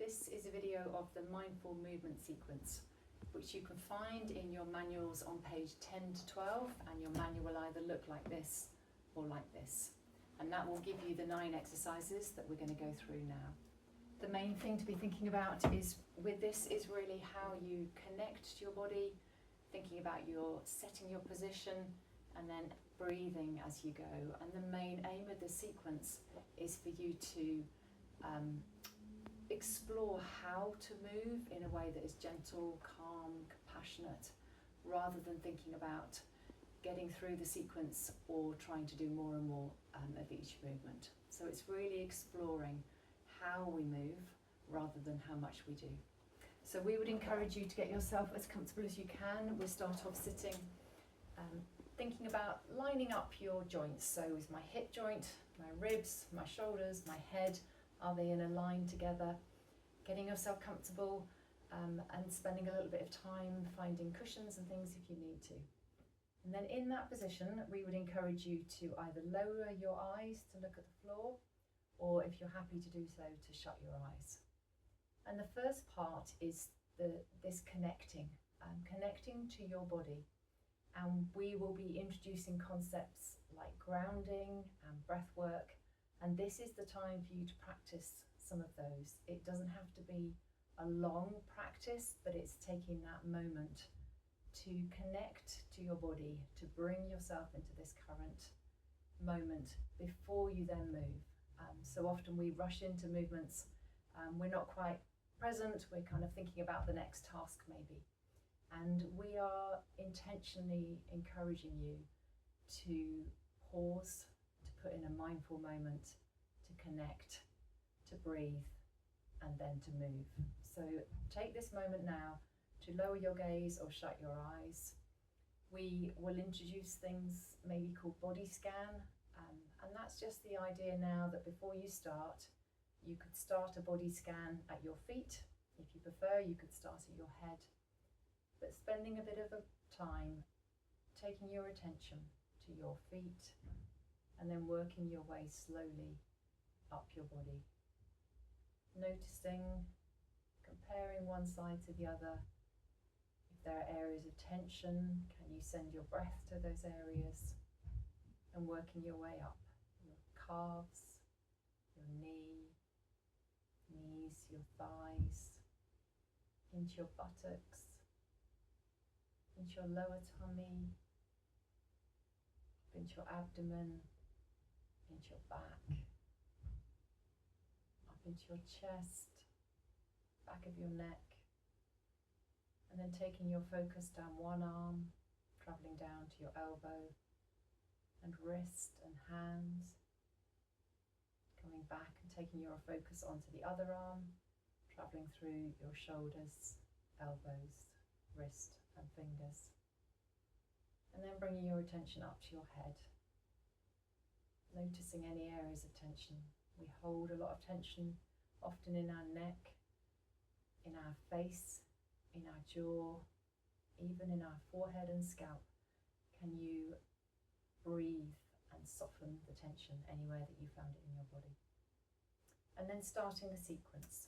This is a video of the mindful movement sequence, which you can find in your manuals on page 10 to 12, and your manual will either look like this or like this. And that will give you the 9 exercises that we're going to go through now. The main thing to be thinking about is with this is really how you connect to your body, thinking about your setting your position and then breathing as you go. And the main aim of the sequence is for you to explore how to move in a way that is gentle, calm, compassionate, rather than thinking about getting through the sequence or trying to do more and more of each movement. So it's really exploring how we move rather than how much we do. So we would encourage you to get yourself as comfortable as you can. We'll start off sitting, thinking about lining up your joints. So is my hip joint, my ribs, my shoulders, my head, are they in a line together? Getting yourself comfortable and spending a little bit of time finding cushions and things if you need to. And then in that position, we would encourage you to either lower your eyes to look at the floor, or if you're happy to do so, to shut your eyes. And the first part is this connecting to your body. And we will be introducing concepts like grounding and breath work. And this is the time for you to practice some of those. It doesn't have to be a long practice, but it's taking that moment to connect to your body, to bring yourself into this current moment before you then move. So often we rush into movements, we're not quite present, we're kind of thinking about the next task maybe. And we are intentionally encouraging you to pause, to put in a mindful moment, to connect, to breathe, and then to move. So take this moment now to lower your gaze or shut your eyes. We will introduce things maybe called body scan, and that's just the idea now that before you start, you could start a body scan at your feet. If you prefer, you could start at your head. But spending a bit of a time taking your attention to your feet and then working your way slowly up your body. Noticing, comparing one side to the other. If there are areas of tension, can you send your breath to those areas? And working your way up. Your calves, your knees, your thighs, into your buttocks, into your lower tummy, into your abdomen, into your back, up into your chest, back of your neck, and then taking your focus down one arm, travelling down to your elbow and wrist and hands, coming back and taking your focus onto the other arm, travelling through your shoulders, elbows, wrist and fingers, and then bringing your attention up to your head, noticing any areas of tension. We hold a lot of tension often in our neck, in our face, in our jaw, even in our forehead and scalp. Can you breathe and soften the tension anywhere that you found it in your body? And then starting the sequence.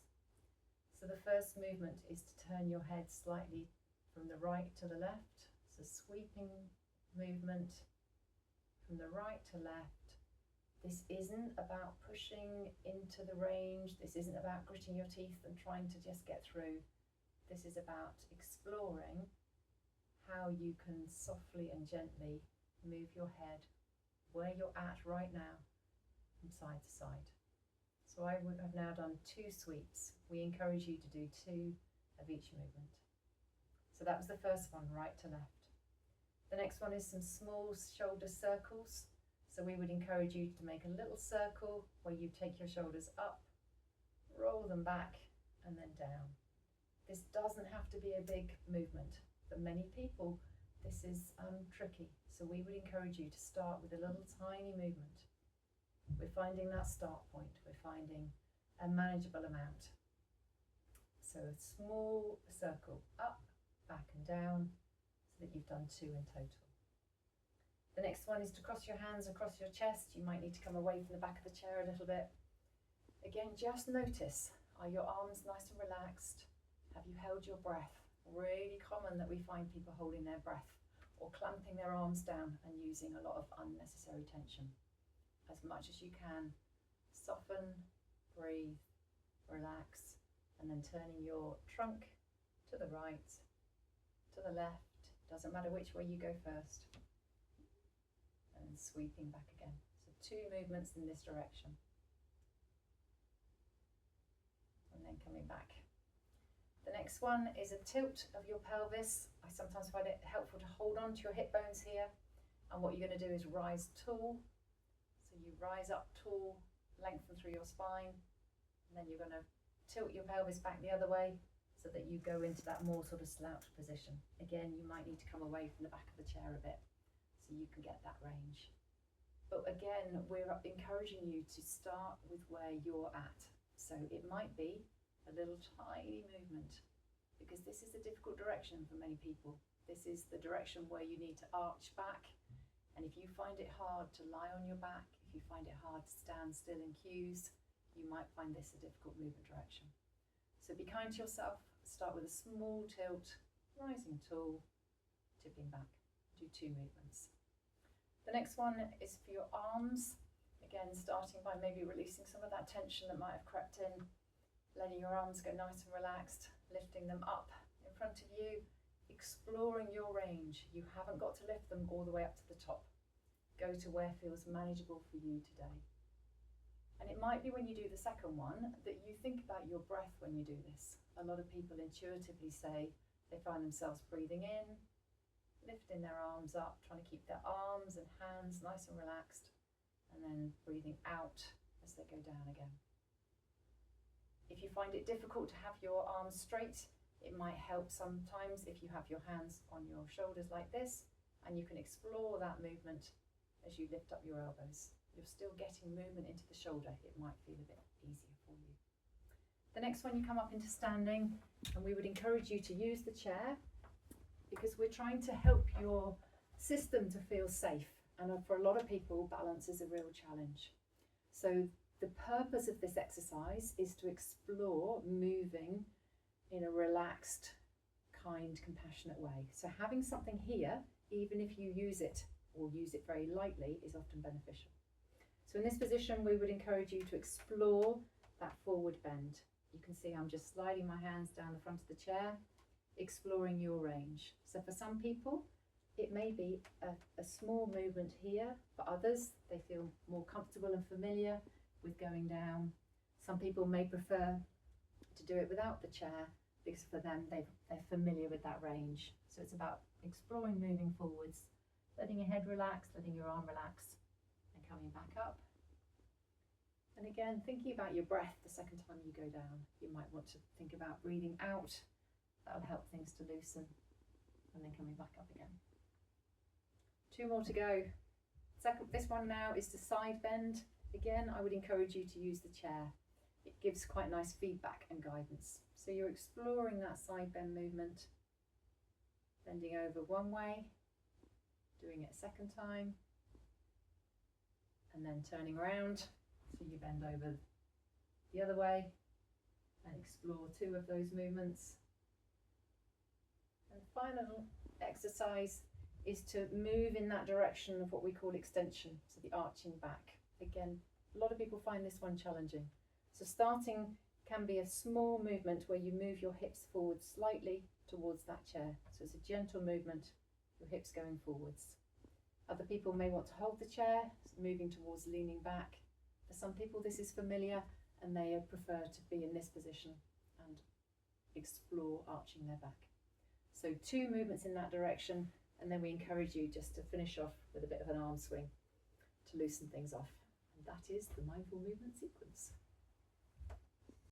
So the first movement is to turn your head slightly from the right to the left. So sweeping movement from the right to left. This isn't about pushing into the range. This isn't about gritting your teeth and trying to just get through. This is about exploring how you can softly and gently move your head where you're at right now from side to side. So I would have now done 2 sweeps. We encourage you to do 2 of each movement. So that was the first one, right to left. The next one is some small shoulder circles. So we would encourage you to make a little circle where you take your shoulders up, roll them back, and then down. This doesn't have to be a big movement. For many people, this is tricky. So we would encourage you to start with a little tiny movement. We're finding that start point. We're finding a manageable amount. So a small circle up, back and down, so that you've done 2 in total. The next one is to cross your hands across your chest. You might need to come away from the back of the chair a little bit. Again, just notice Are your arms nice and relaxed? Have you held your breath? Really common that we find people holding their breath or clamping their arms down and using a lot of unnecessary tension. As much as you can, soften, breathe, relax, and then turning your trunk to the right, to the left, doesn't matter which way you go first, and then sweeping back again. So 2 movements in this direction. And then coming back. The next one is a tilt of your pelvis. I sometimes find it helpful to hold on to your hip bones here, and what you're going to do is rise tall. So you rise up tall, lengthen through your spine, and then you're going to tilt your pelvis back the other way so that you go into that more sort of slouched position. Again, you might need to come away from the back of the chair a bit so you can get that range. But again, we're encouraging you to start with where you're at. So it might be a little tiny movement, because this is a difficult direction for many people. This is the direction where you need to arch back. And if you find it hard to lie on your back, if you find it hard to stand still in cues, you might find this a difficult movement direction. So be kind to yourself. Start with a small tilt, rising tall, tipping back. Do 2 movements. The next one is for your arms. Again, starting by maybe releasing some of that tension that might have crept in, letting your arms go nice and relaxed, lifting them up in front of you, exploring your range. You haven't got to lift them all the way up to the top. Go to where feels manageable for you today. And it might be when you do the second one that you think about your breath when you do this. A lot of people intuitively say they find themselves breathing in, lifting their arms up, trying to keep their arms and hands nice and relaxed, and then breathing out as they go down again. If you find it difficult to have your arms straight, it might help sometimes if you have your hands on your shoulders like this, and you can explore that movement as you lift up your elbows. You're still getting movement into the shoulder. It might feel a bit easier for you. The next one, you come up into standing, and we would encourage you to use the chair, because we're trying to help your system to feel safe. And for a lot of people, balance is a real challenge. So the purpose of this exercise is to explore moving in a relaxed, kind, compassionate way. So having something here, even if you use it or use it very lightly, is often beneficial. So in this position, we would encourage you to explore that forward bend. You can see I'm just sliding my hands down the front of the chair, exploring your range. So for some people, it may be a small movement here. For others, they feel more comfortable and familiar with going down. Some people may prefer to do it without the chair, because for them, they're familiar with that range. So it's about exploring moving forwards, letting your head relax, letting your arm relax, and coming back up. And again, thinking about your breath the second time you go down. You might want to think about breathing out. That'll help things to loosen, and then coming back up again. 2 more to go. This one now is to side bend. Again, I would encourage you to use the chair. It gives quite nice feedback and guidance. So you're exploring that side bend movement, bending over one way, doing it a second time, and then turning around. So you bend over the other way and explore 2 of those movements. And the final exercise is to move in that direction of what we call extension, so the arching back. Again, a lot of people find this one challenging. So starting can be a small movement where you move your hips forward slightly towards that chair. So it's a gentle movement, your hips going forwards. Other people may want to hold the chair, moving towards leaning back. For some people this is familiar and they prefer to be in this position and explore arching their back. So 2 movements in that direction, and then we encourage you just to finish off with a bit of an arm swing to loosen things off. And that is the mindful movement sequence.